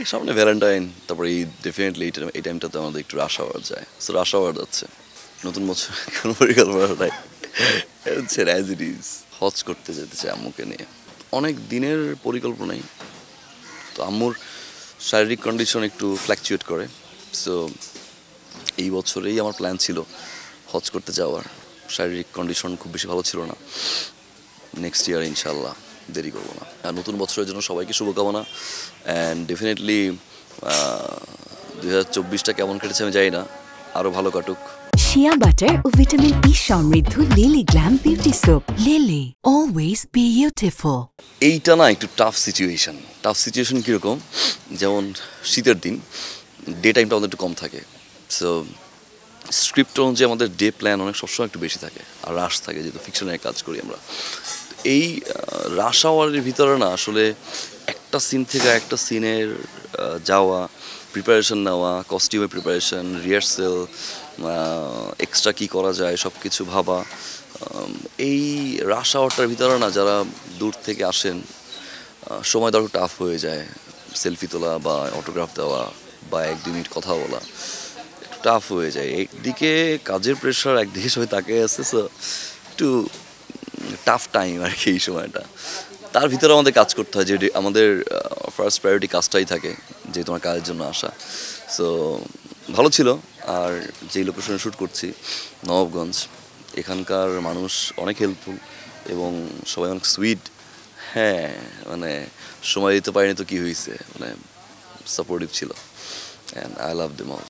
সামনে ভ্যালেন্টাইন, তারপরে ঈদ, ডেফিনেটলি এই টাইমটাতে আমাদের একটু রাশ আওয়ার যায়, সো রাশ আওয়ার যাচ্ছে। নতুন বছর কোনো পরিকল্পনা নাই, হচ্ছে অ্যাজ ইট ইজ। হজ করতে যেতে চাই আম্মুকে নিয়ে, অনেক দিনের পরিকল্পনাই। তো আম্মুর শারীরিক কন্ডিশন একটু ফ্ল্যাকচুয়েট করে, সো এই বছরেই আমার প্ল্যান ছিল হজ করতে যাওয়ার। শারীরিক কন্ডিশন খুব বেশি ভালো ছিল না। নেক্সট ইয়ার ইনশাল্লাহ, দেরি করবো না। আর নতুন বছরের জন্য সবাইকে শুভকামনা। অ্যান্ড ডেফিনেটলি 2024টা কেমন কেটেছে আমি জানি না, আরও ভালো কাটুক। শিয়া বাটার ও ভিটামিন ই সমৃদ্ধ lily glam beauty soap. Lily, always beautiful. এইটা না একটু টাফ সিচুয়েশন কীরকম, যেমন শীতের দিন ডে টাইমটা আমাদের একটু কম থাকে, সো স্ক্রিপ্ট অনুযায়ী আমাদের ডে প্ল্যান অনেক সবসময় একটু বেশি থাকে, আর রাশ থাকে, যেহেতু ফিকশনের কাজ করি আমরা। এই রাশ আওয়ারের ভিতরে না আসলে একটা সিন থেকে একটা সিনের যাওয়া, প্রিপারেশন নেওয়া, কস্টিউমের প্রিপারেশন, রিহার্সেল, এক্সট্রা কী করা যায় সব কিছু ভাবা। এই রাশ আওয়ারটার ভিতরে না যারা দূর থেকে আসেন, সময় দরকার টাফ হয়ে যায়। সেলফি তোলা বা অটোগ্রাফ দেওয়া বা 1-2 মিনিট কথা বলা একটু টাফ হয়ে যায়। একদিকে কাজের প্রেশার, একদিকে সবাই তাকিয়ে আছে, সো একটু টাফ টাইম আর কি এই সময়টা। তার ভিতরে আমাদের কাজ করতে হয়, যে আমাদের ফার্স্ট প্রায়োরিটি কাজটাই থাকে, যে তোমার কাজের জন্য আসা। সো ভালো ছিল। আর যেই লোকেশনে শ্যুট করছি, নবাবগঞ্জ, এখানকার মানুষ অনেক হেল্পফুল এবং সবাই অনেক সুইট। হ্যাঁ, মানে সময় দিতে পারিনি তো কী হয়েছে, মানে সাপোর্টিভ ছিল, and I love them all.